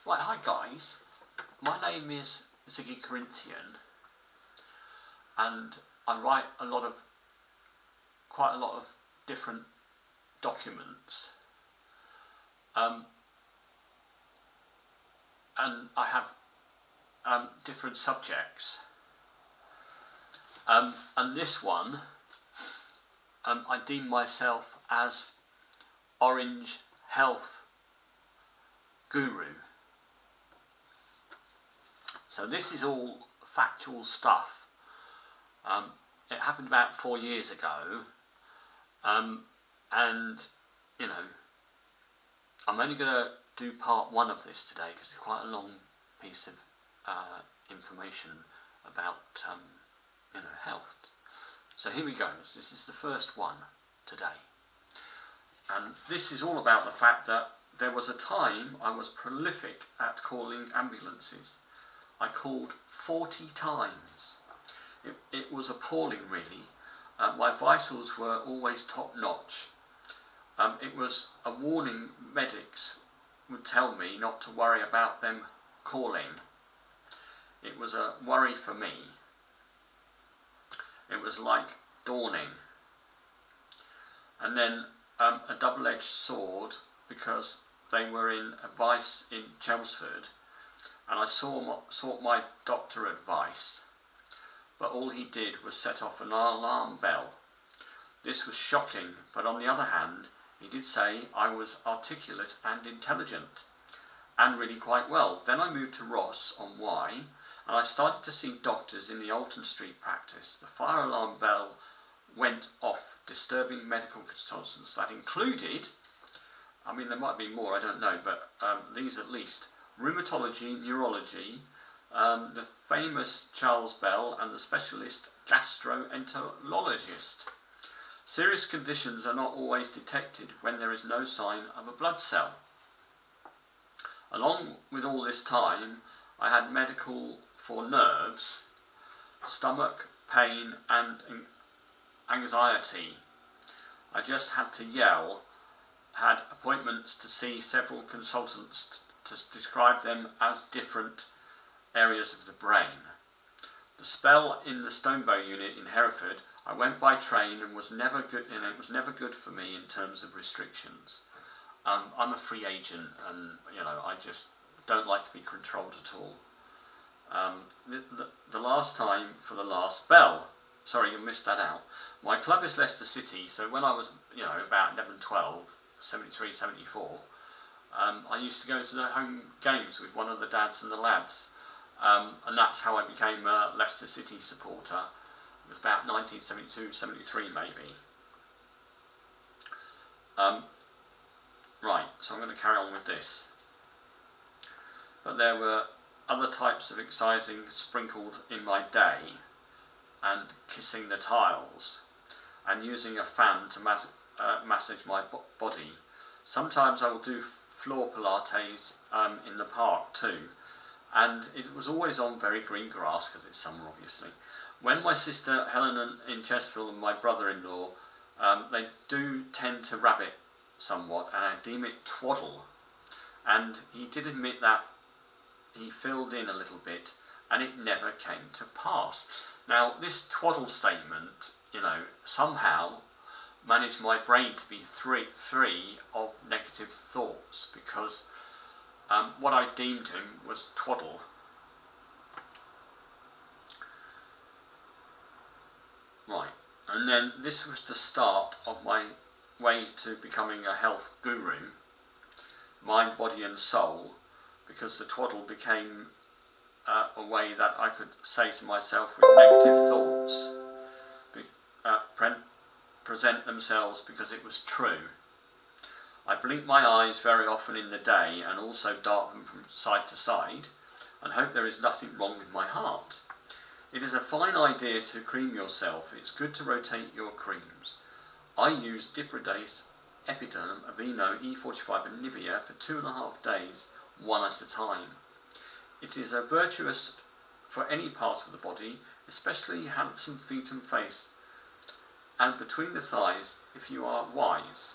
Right, hi guys, my name is Ziggy Corinthian and I write quite a lot of different documents and I have different subjects and this one I deem myself as Orange Health Guru. So this is all factual stuff. It happened about 4 years ago, and you know, I'm only going to do part 1 of this today because it's quite a long piece of information about health. So here we go. This is the first one today, and this is all about the fact that there was a time I was prolific at calling ambulances. I called 40 times. It was appalling, really. My vitals were always top notch. It was a warning medics would tell me not to worry about them calling. It was a worry for me. It was like dawning. And then a double-edged sword, because they were in advice in Chelmsford, and I sought my doctor advice, but all he did was set off an alarm bell. This was shocking, but on the other hand, he did say I was articulate and intelligent, and really quite well. Then I moved to Ross on Y, and I started to see doctors in the Alton Street Practice. The fire alarm bell went off, disturbing medical consultants. That included, I mean there might be more, I don't know, but these at least: Rheumatology, Neurology, the famous Charles Bell, and the specialist Gastroenterologist. Serious conditions are not always detected when there is no sign of a blood cell. Along with all this time, I had medical for nerves, stomach pain and anxiety. I just had to yell, had appointments to see several consultants to describe them as different areas of the brain. The spell in the Stonebow unit in Hereford, I went by train and was never good. It was never good for me in terms of restrictions. I'm a free agent, and I just don't like to be controlled at all. The last time for the last bell. Sorry, you missed that out. My club is Leicester City, so when I was about 11, 12, 73, 74. I used to go to the home games with one of the dads and the lads, and that's how I became a Leicester City supporter. It was about 1972, 73 maybe. Right, so I'm going to carry on with this. But there were other types of excising sprinkled in my day, and kissing the tiles, and using a fan to massage my body. Sometimes I will do floor Pilates in the park too, and it was always on very green grass because it's summer obviously. When my sister Helen in Chesterfield and my brother-in-law, they do tend to rabbit somewhat, and I deem it twaddle, and he did admit that he filled in a little bit and it never came to pass. Now this twaddle statement, somehow managed my brain to be free of negative thoughts, because what I deemed him was twaddle. Right, and then this was the start of my way to becoming a health guru, mind, body and soul, because the twaddle became a way that I could say to myself with negative thoughts, present themselves because it was true. I blink my eyes very often in the day and also dart them from side to side, and hope there is nothing wrong with my heart. It is a fine idea to cream yourself. It's good to rotate your creams. I use Diprodase, Epiderm, Aveeno, E45 and Nivea for 2.5 days, one at a time. It is a virtuous for any part of the body, especially handsome feet and face, and between the thighs if you are wise.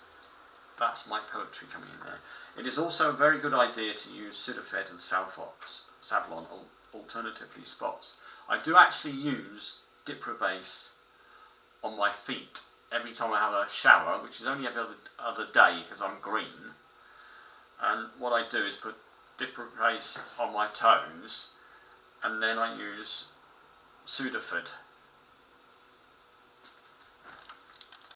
That's my poetry coming in there. It is also a very good idea to use Sudafed and Savlon, alternatively spots. I do actually use Diprobase on my feet every time I have a shower, which is only every other day because I'm green. And what I do is put Diprobase on my toes, and then I use Sudafed